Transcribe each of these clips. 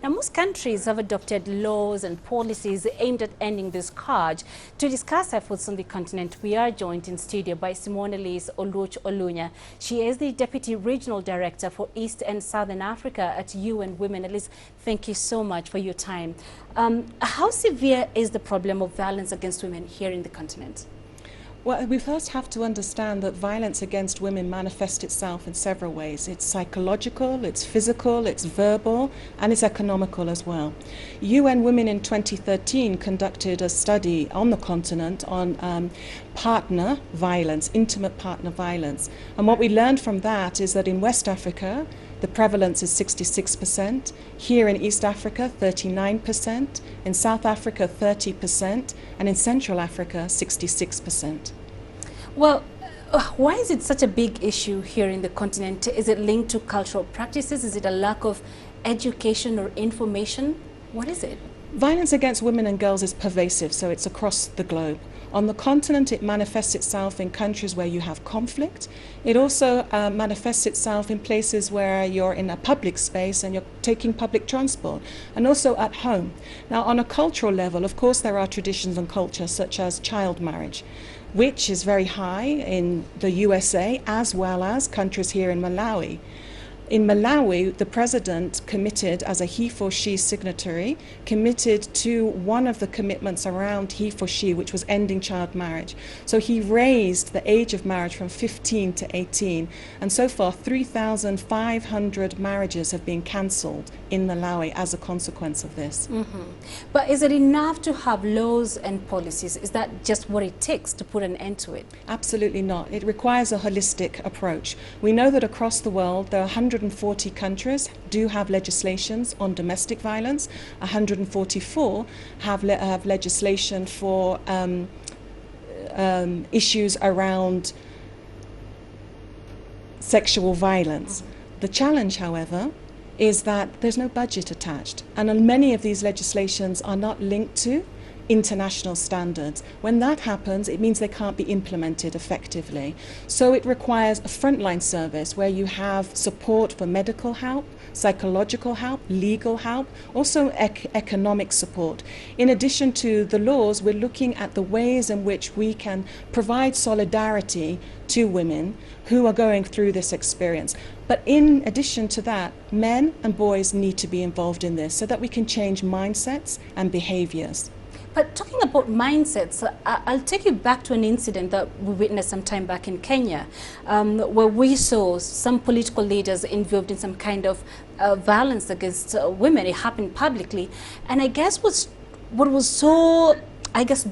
Now, most countries have adopted laws and policies aimed at ending this scourge. To discuss efforts on the continent, we are joined in studio by Simone Ellis Oluoch-Olunya. She is the Deputy Regional Director for East and Southern Africa at UN Women. Ellis, thank you so much for your time. How severe is the problem of violence against women here in the continent? Well, we first have to understand that violence against women manifests itself in several ways. It's psychological, it's physical, it's verbal, and it's economical as well. UN Women in 2013 conducted a study on the continent on partner violence, intimate partner violence. And what we learned from that is that in West Africa, the prevalence is 66%, here in East Africa 39%, in South Africa 30%, and in Central Africa 66%. Well, why is it such a big issue here in the continent? Is it linked to cultural practices? Is it a lack of education or information? What is it? Violence against women and girls is pervasive, so it's across the globe. On the continent, it manifests itself in countries where you have conflict. It also manifests itself in places where you're in a public space and you're taking public transport, and also at home. Now, on a cultural level, of course, there are traditions and cultures such as child marriage, which is very high in the USA as well as countries here in Malawi. In Malawi, the president committed, as a he-for-she signatory, committed to one of the commitments around he-for-she, which was ending child marriage. So he raised the age of marriage from 15 to 18. And so far, 3,500 marriages have been cancelled in Malawi as a consequence of this. But is it enough to have laws and policies? Is that just what it takes to put an end to it? Absolutely not. It requires a holistic approach. We know that across the world, there are 140 countries do have legislations on domestic violence. 144 have legislation for issues around sexual violence. The challenge, however, is that there's no budget attached, and many of these legislations are not linked to international standards. When that happens, it means they can't be implemented effectively. So it requires a frontline service where you have support for medical help, psychological help, legal help, also economic support. In addition to the laws, we're looking at the ways in which we can provide solidarity to women who are going through this experience. But in addition to that, men and boys need to be involved in this so that we can change mindsets and behaviors. But talking about mindsets, I'll take you back to an incident that we witnessed some time back in Kenya, where we saw some political leaders involved in some kind of violence against women. It happened publicly. And I guess what was so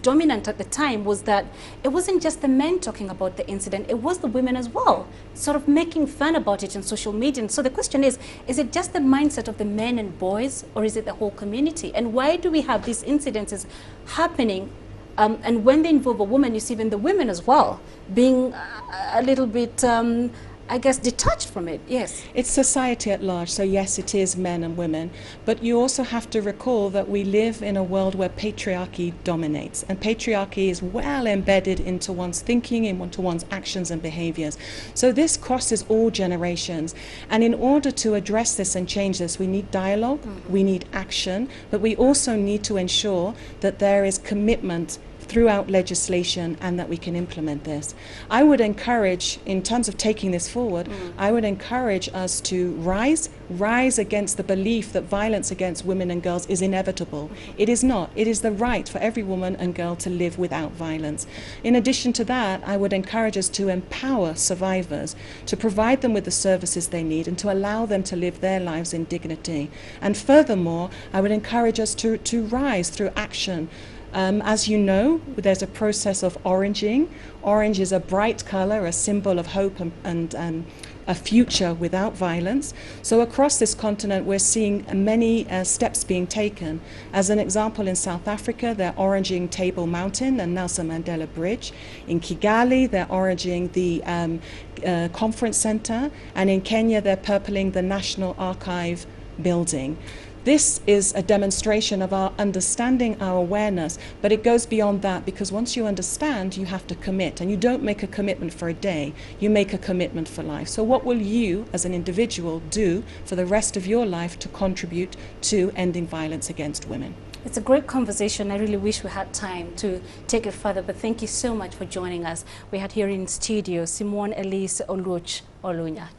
dominant at the time was that it wasn't just the men talking about the incident, it was the women as well, sort of making fun about it on social media. And so the question is it just the mindset of the men and boys, or is it the whole community? And why do we have these incidences happening? And when they involve a woman, you see even the women as well being a little bit detached from it. Yes. It's society at large, so yes, it is men and women, but you also have to recall that we live in a world where patriarchy dominates, and patriarchy is well embedded into one's thinking, into one's actions and behaviors. So this crosses all generations, and in order to address this and change this, we need dialogue, we need action, but we also need to ensure that there is commitment throughout legislation and that we can implement this. I would encourage, in terms of taking this forward, I would encourage us to rise against the belief that violence against women and girls is inevitable. It is not. It is the right for every woman and girl to live without violence. In addition to that, I would encourage us to empower survivors, to provide them with the services they need and to allow them to live their lives in dignity. And furthermore, I would encourage us to rise through action. As you know, there's a process of oranging. Orange is a bright color, a symbol of hope and a future without violence. So across this continent, we're seeing many steps being taken. As an example, in South Africa, they're oranging Table Mountain and Nelson Mandela Bridge. In Kigali, they're oranging the conference center. And in Kenya, they're purpling the National Archive building. This is a demonstration of our understanding, our awareness, but it goes beyond that, because once you understand, you have to commit, and you don't make a commitment for a day, you make a commitment for life. So what will you as an individual do for the rest of your life to contribute to ending violence against women? It's a great conversation. I really wish we had time to take it further, but thank you so much for joining us. We had here in studio Simone Ellis Oluoch-Olunya.